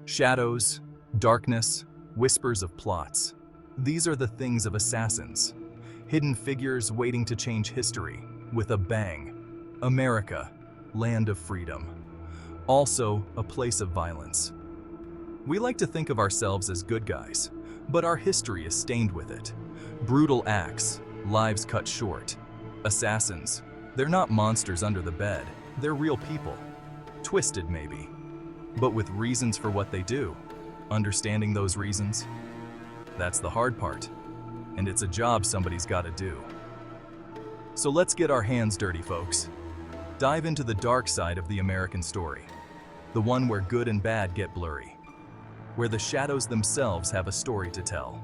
Shadows, darkness, whispers of plots. These are the things of assassins. Hidden figures waiting to change history with a bang. America, land of freedom. Also, a place of violence. We like to think of ourselves as good guys, but our history is stained with it. Brutal acts, lives cut short. Assassins, they're not monsters under the bed, they're real people. Twisted maybe, but with reasons for what they do. Understanding those reasons, that's the hard part, and it's a job somebody's got to do. So let's get our hands dirty, folks. Dive into the dark side of the American story, the one where good and bad get blurry, where the shadows themselves have a story to tell.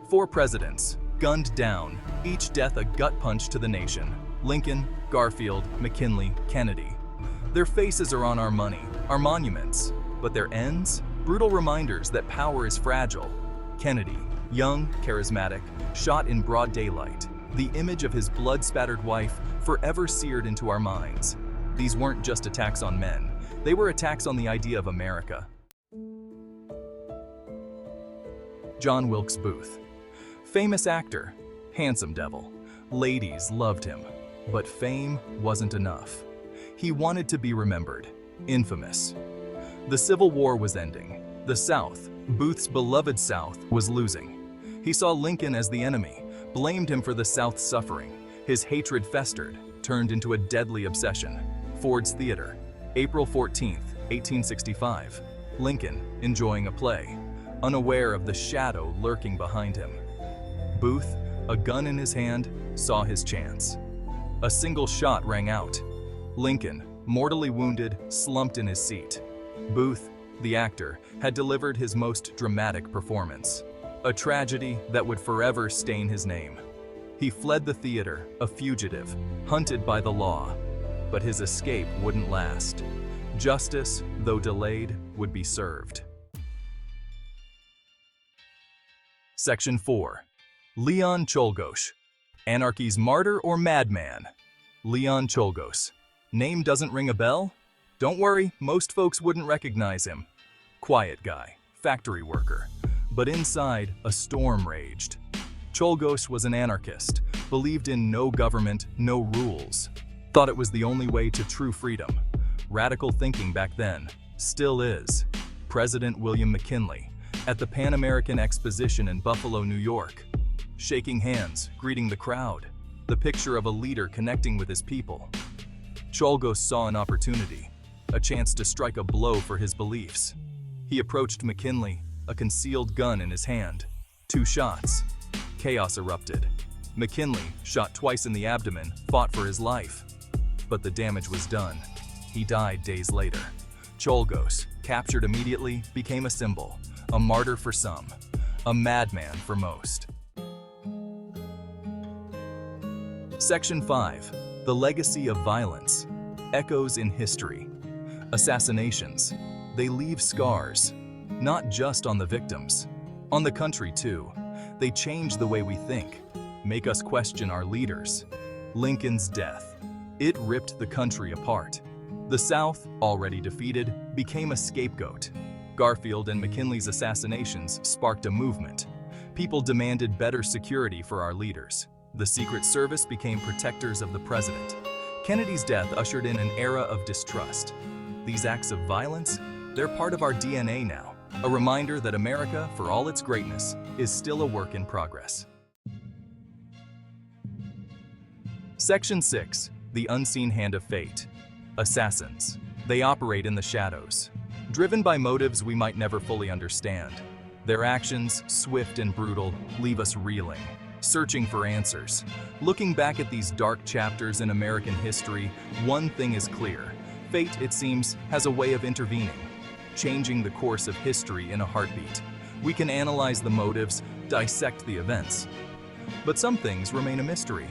4 presidents, gunned down, each death a gut punch to the nation. Lincoln, Garfield, McKinley, Kennedy. Their faces are on our money, our monuments, but their ends? Brutal reminders that power is fragile. Kennedy, young, charismatic, shot in broad daylight. The image of his blood-spattered wife forever seared into our minds. These weren't just attacks on men. They were attacks on the idea of America. John Wilkes Booth. Famous actor, handsome devil. Ladies loved him, but fame wasn't enough. He wanted to be remembered, infamous. The Civil War was ending. The South, Booth's beloved South, was losing. He saw Lincoln as the enemy, blamed him for the South's suffering. His hatred festered, turned into a deadly obsession. Ford's Theater, April 14, 1865. Lincoln, enjoying a play, unaware of the shadow lurking behind him. Booth, a gun in his hand, saw his chance. A single shot rang out. Lincoln, mortally wounded, slumped in his seat. Booth, the actor, had delivered his most dramatic performance. A tragedy that would forever stain his name. He fled the theater, a fugitive, hunted by the law. But his escape wouldn't last. Justice, though delayed, would be served. Section 4. Leon Czolgosz. Anarchy's martyr or madman? Leon Czolgosz. Name doesn't ring a bell? Don't worry, most folks wouldn't recognize him. Quiet guy, factory worker. But inside, a storm raged. Czolgosz was an anarchist, believed in no government, no rules. Thought it was the only way to true freedom. Radical thinking back then, still is. President William McKinley, at the Pan American Exposition in Buffalo, New York. Shaking hands, greeting the crowd. The picture of a leader connecting with his people. Czolgosz saw an opportunity, a chance to strike a blow for his beliefs. He approached McKinley, a concealed gun in his hand. 2 shots. Chaos erupted. McKinley, shot twice in the abdomen, fought for his life. But the damage was done. He died days later. Czolgosz, captured immediately, became a symbol, a martyr for some, a madman for most. Section 5. The legacy of violence. Echoes in history. Assassinations. They leave scars, not just on the victims, on the country too. They change the way we think, make us question our leaders. Lincoln's death. It ripped the country apart. The South, already defeated, became a scapegoat. Garfield and McKinley's assassinations sparked a movement. People demanded better security for our leaders. The Secret Service became protectors of the president. Kennedy's death ushered in an era of distrust. These acts of violence, they're part of our DNA now, a reminder that America, for all its greatness, is still a work in progress. Section 6. The unseen hand of fate. Assassins. They operate in the shadows, driven by motives we might never fully understand. Their actions, swift and brutal, leave us reeling, searching for answers. Looking back at these dark chapters in American history, one thing is clear. Fate, it seems, has a way of intervening, changing the course of history in a heartbeat. We can analyze the motives, dissect the events. But some things remain a mystery.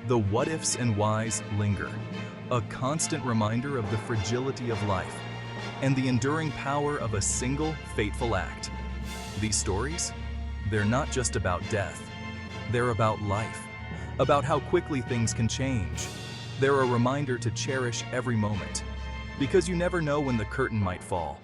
The what-ifs and whys linger, a constant reminder of the fragility of life and the enduring power of a single fateful act. These stories, they're not just about death. They're about life, about how quickly things can change. They're a reminder to cherish every moment, Because you never know when the curtain might fall.